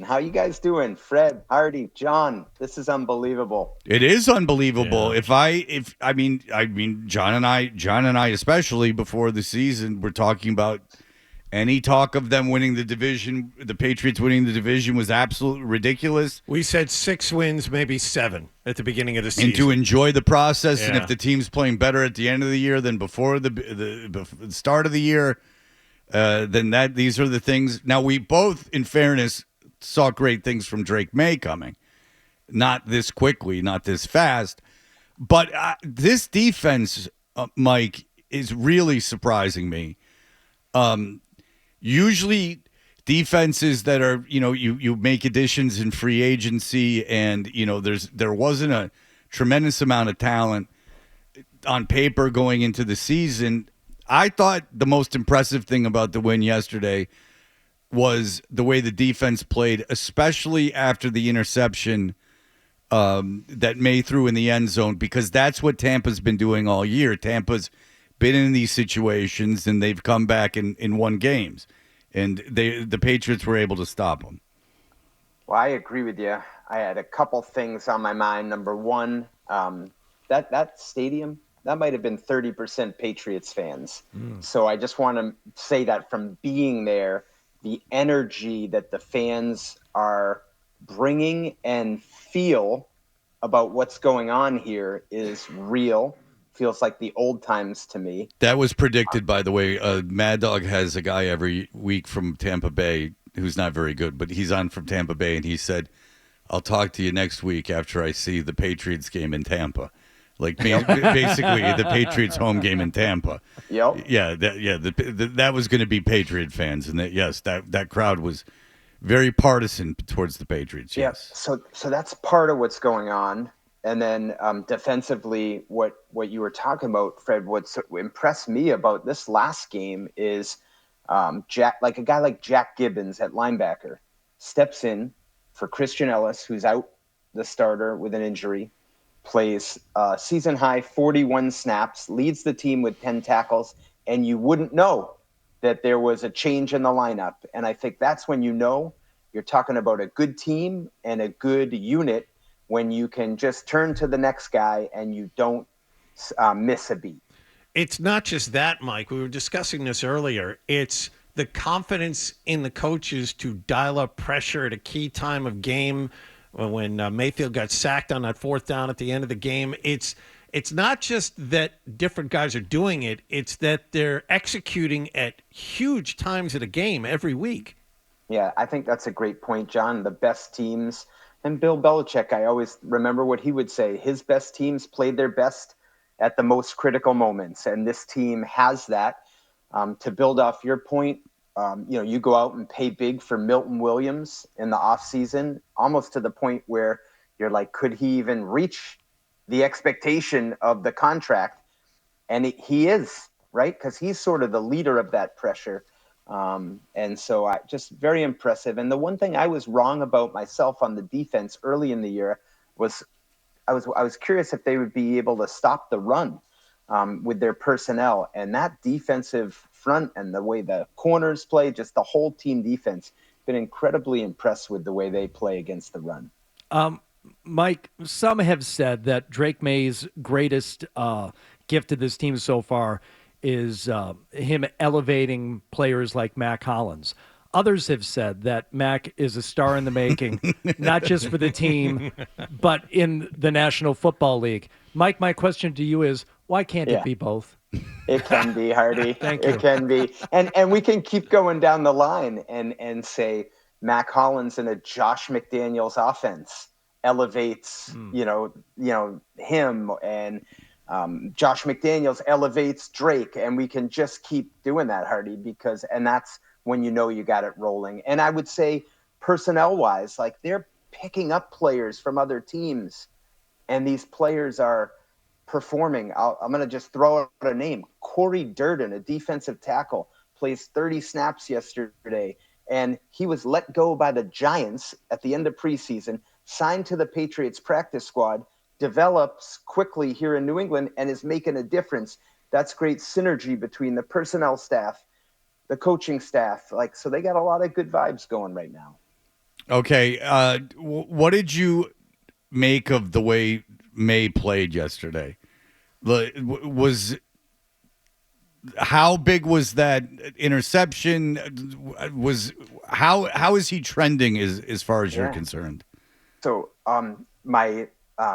Henderson. How you guys doing? Fred, Hardy, John, this is unbelievable. It is unbelievable. Yeah. I mean, John and I, especially before the season, we're talking about any talk of them winning the division, the Patriots winning the division was absolutely ridiculous. We said 6 wins, maybe 7 at the beginning of the season. And to enjoy the process, and Yeah. if the team's playing better at the end of the year than before the start of the year, then these are the things. Now, we both, in fairness, saw great things from Drake Maye coming. Not this quickly, not this fast. But this defense, Mike, is really surprising me. Usually defenses that are, you make additions in free agency and, there wasn't a tremendous amount of talent on paper going into the season. I thought the most impressive thing about the win yesterday was the way the defense played, especially after the interception that Maye threw in the end zone, because that's what Tampa's been doing all year. Tampa's been in these situations, and they've come back and won games. And the Patriots were able to stop them. Well, I agree with you. I had a couple things on my mind. Number one, that stadium, that might have been 30% Patriots fans. So I just want to say that from being there, the energy that the fans are bringing and feel about what's going on here is real. Feels like the old times to me. That was predicted, by the way. Mad Dog has a guy every week from Tampa Bay who's not very good, but he's on from Tampa Bay, and he said, I'll talk to you next week after I see the Patriots game in Tampa. Like basically the Patriots home game in Tampa. Yep. Yeah, that was going to be Patriot fans, and that crowd was very partisan towards the Patriots. Yes. Yeah. So that's part of what's going on. And then defensively, what you were talking about, Fred, what impressed me about this last game is a guy like Jack Gibbons at linebacker steps in for Christian Ellis, who's out, the starter with an injury, plays season high 41 snaps, leads the team with 10 tackles, and you wouldn't know that there was a change in the lineup. And I think that's when you're talking about a good team and a good unit, when you can just turn to the next guy and you don't miss a beat. It's not just that, Mike. We were discussing this earlier. It's the confidence in the coaches to dial up pressure at a key time of game. When Mayfield got sacked on that 4th down at the end of the game, it's not just that different guys are doing it. It's that they're executing at huge times of the game every week. Yeah, I think that's a great point, John. The best teams, and Bill Belichick, I always remember what he would say. His best teams played their best at the most critical moments, and this team has that. To build off your point, you go out and pay big for Milton Williams in the offseason, almost to the point where you're like, could he even reach the expectation of the contract? And he is, right? Because he's sort of the leader of that pressure. And so just very impressive. And the one thing I was wrong about myself on the defense early in the year was I was curious if they would be able to stop the run with their personnel, and that defensive front and the way the corners play, just the whole team defense, been incredibly impressed with the way they play against the run. Mike, some have said that Drake Maye's greatest gift to this team so far is him elevating players like Mac Hollins. Others have said that Mac is a star in the making, not just for the team, but in the National Football League. Mike, my question to you is, why can't it be both? It can be, Hardy. Thank you. It can be. And we can keep going down the line and say Mac Hollins in a Josh McDaniels offense elevates, him, and Josh McDaniels elevates Drake, and we can just keep doing that, Hardy, and that's when you got it rolling. And I would say personnel-wise, like they're picking up players from other teams, and these players are performing. I'm going to just throw out a name. Corey Durden, a defensive tackle, plays 30 snaps yesterday, and he was let go by the Giants at the end of preseason, signed to the Patriots practice squad, develops quickly here in New England, and is making a difference. That's great synergy between the personnel staff, the coaching staff. So they got a lot of good vibes going right now. Okay. What did you make of the way May played yesterday? Was how big was that interception? Was how is he trending as far as you're Yeah. concerned? So my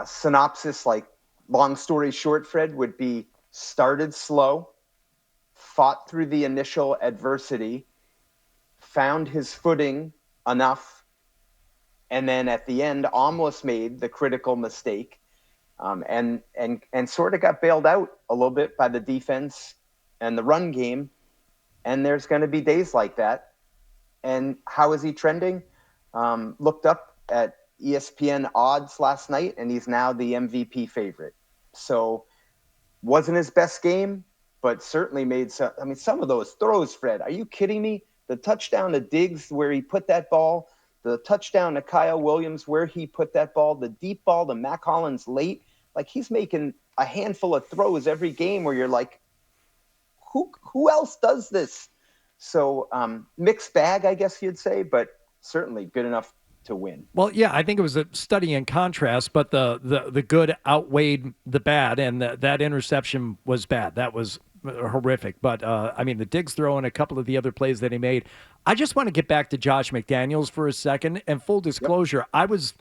synopsis, like long story short, Fred, would be started slow, fought through the initial adversity, found his footing enough, and then at the end almost made the critical mistake, and sort of got bailed out a little bit by the defense and the run game. And there's going to be days like that. And how is he trending? Looked up at ESPN odds last night, and he's now the MVP favorite. So wasn't his best game, but certainly made some. I mean, some of those throws, Fred, are you kidding me? The touchdown to Diggs where he put that ball, the touchdown to Kyle Williams where he put that ball, the deep ball to Mac Hollins late. Like, he's making a handful of throws every game where you're like, who else does this? So mixed bag, I guess you'd say, but certainly good enough to win. Well, yeah, I think it was a study in contrast, but the good outweighed the bad, and that interception was bad. That was horrific. But, I mean, the Diggs throw and a couple of the other plays that he made. I just want to get back to Josh McDaniels for a second. And full disclosure, yep. I was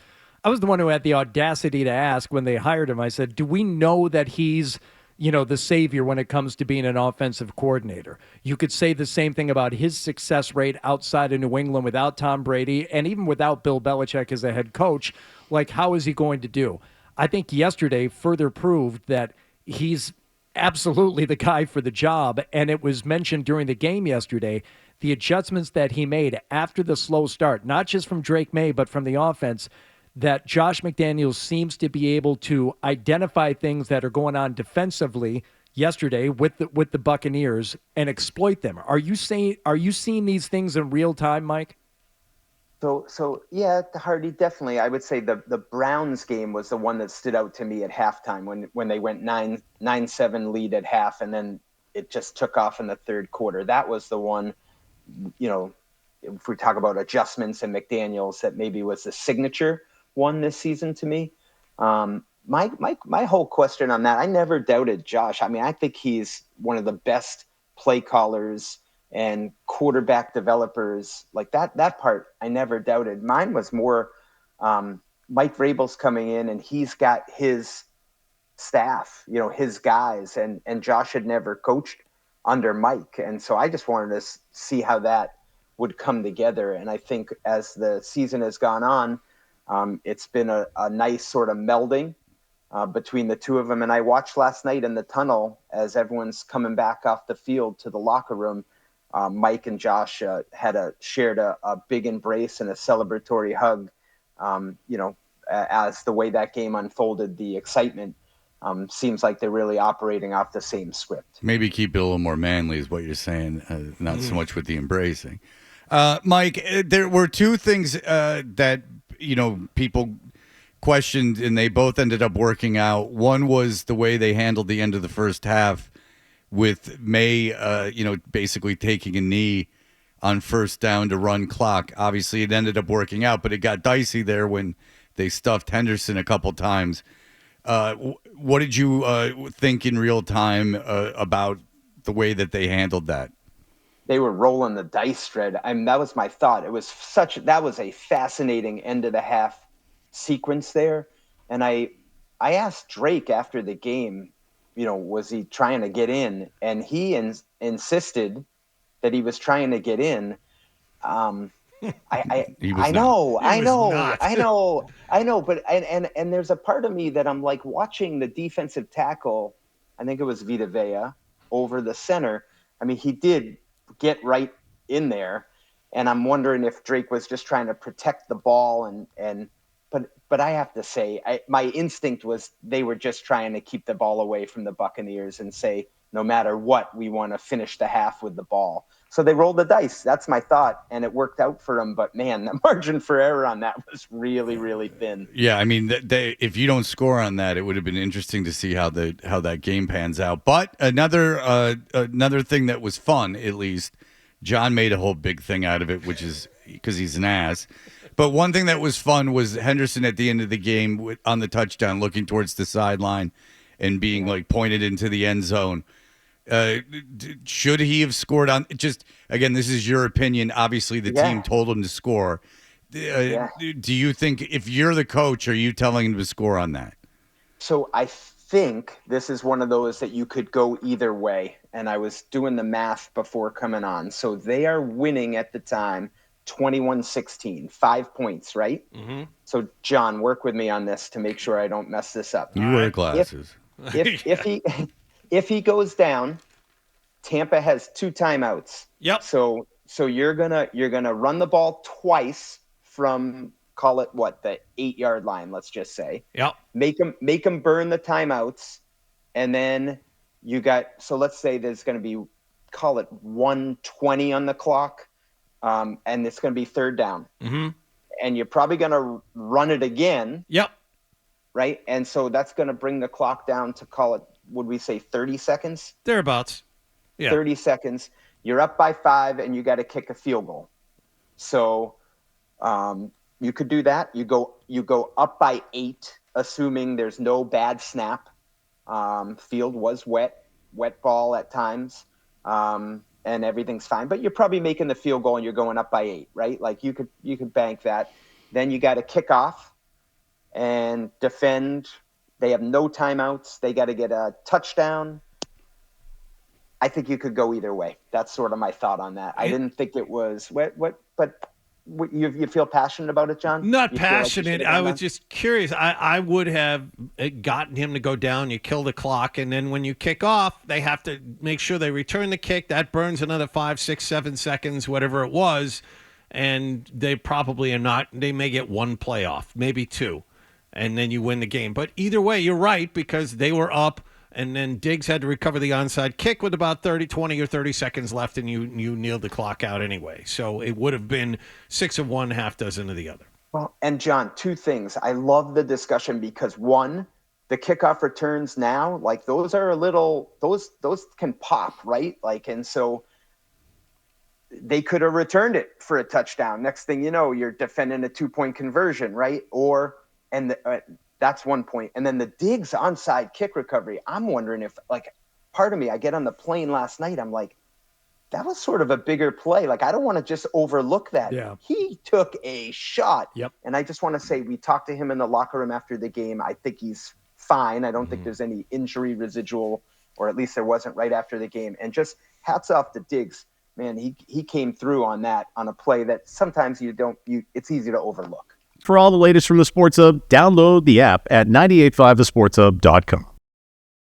the one who had the audacity to ask when they hired him. I said, do we know that he's the savior when it comes to being an offensive coordinator? You could say the same thing about his success rate outside of New England without Tom Brady and even without Bill Belichick as a head coach. Like, how is he going to do? I think yesterday further proved that he's absolutely the guy for the job. And it was mentioned during the game yesterday, the adjustments that he made after the slow start, not just from Drake Maye, but from the offense, that Josh McDaniels seems to be able to identify things that are going on defensively yesterday with the Buccaneers and exploit them. Are you seeing these things in real time, Mike? So yeah, Hardy, definitely. I would say the Browns game was the one that stood out to me at halftime when they went 9-7 lead at half, and then it just took off in the third quarter. That was the one, if we talk about adjustments and McDaniels, that maybe was the signature one this season to me. My whole question on that, I never doubted Josh. I mean, I think he's one of the best play callers and quarterback developers. Like that part I never doubted. Mine was more Mike Vrabel's coming in and he's got his staff, his guys, and Josh had never coached under Mike. And so I just wanted to see how that would come together. And I think as the season has gone on, it's been a nice sort of melding between the two of them. And I watched last night in the tunnel as everyone's coming back off the field to the locker room. Mike and Josh shared a big embrace and a celebratory hug. As the way that game unfolded, the excitement seems like they're really operating off the same script. Maybe keep it a little more manly is what you're saying, not so much with the embracing. Mike, there were two things that people questioned, and they both ended up working out. One was the way they handled the end of the first half with May, basically taking a knee on first down to run clock. Obviously, it ended up working out, but it got dicey there when they stuffed Henderson a couple times. What did you think in real time about the way that they handled that? They were rolling the dice, Fred. I mean, that was my thought. That was a fascinating end of the half sequence there. And I asked Drake after the game, was he trying to get in? And he insisted that he was trying to get in. I know. But and there's a part of me that I'm like watching the defensive tackle. I think it was Vita Vea over the center. I mean, he did get right in there, and I'm wondering if Drake was just trying to protect the ball, but I have to say, my instinct was they were just trying to keep the ball away from the Buccaneers and say, no matter what, we want to finish the half with the ball. So they rolled the dice. That's my thought, and it worked out for them. But man, the margin for error on that was really, really thin. Yeah, I mean, if you don't score on that, it would have been interesting to see how that game pans out. But another thing that was fun, at least, John made a whole big thing out of it, which is because he's an ass. But one thing that was fun was Henderson at the end of the game on the touchdown, looking towards the sideline and being like pointed into the end zone. Should he have scored on? Just again, this is your opinion. Obviously, the team told him to score. Do you think if you're the coach, are you telling him to score on that? So I think this is one of those that you could go either way. And I was doing the math before coming on. So they are winning at the time 21-16, 5 points, right? Mm-hmm. So, John, work with me on this to make sure I don't mess this up. You wear glasses. If he goes down, Tampa has 2 timeouts. Yep. So you're gonna run the ball twice from, call it what, the 8-yard line, let's just say. Yep. Make them burn the timeouts, and then you got, so let's say there's going to be, call it 1:20 on the clock, and it's going to be 3rd down. Mm-hmm. And you're probably going to run it again. Yep. Right? And so that's going to bring the clock down to, call it, would we say 30 seconds? Thereabouts. Yeah. 30 seconds. You're up by 5, and you got to kick a field goal. So you could do that. You go up by 8, assuming there's no bad snap. Field was wet ball at times, and everything's fine. But you're probably making the field goal, and you're going up by 8, right? Like you could bank that. Then you got to kick off and defend. They have no timeouts. They got to get a touchdown. I think you could go either way. That's sort of my thought on that. I didn't think it was but you feel passionate about it, John? Not passionate. I was just curious. I would have gotten him to go down. You kill the clock, and then when you kick off, they have to make sure they return the kick. That burns another 5, 6, 7 seconds, whatever it was, and they probably are not. They may get 1 playoff, maybe 2, and then you win the game. But either way, you're right, because they were up. And then Diggs had to recover the onside kick with about 20 or 30 seconds left, and you kneeled the clock out anyway. So it would have been 6 of one, half dozen of the other. Well, and John, 2 things. I love the discussion because, one, the kickoff returns now, like those are those can pop, right? Like, and so they could have returned it for a touchdown. Next thing you know, you're defending a 2-point conversion, right? That's one point. And then the Diggs onside kick recovery, I'm wondering if, like, part of me, I get on the plane last night, I'm like, that was sort of a bigger play. Like, I don't want to just overlook that. Yeah. He took a shot. Yep. And I just want to say, we talked to him in the locker room after the game. I think he's fine. I don't think there's any injury residual, or at least there wasn't right after the game. And just hats off to Diggs. Man, he came through on that, on a play that sometimes it's easy to overlook. For all the latest from the Sports Hub, download the app at 985thesportshub.com.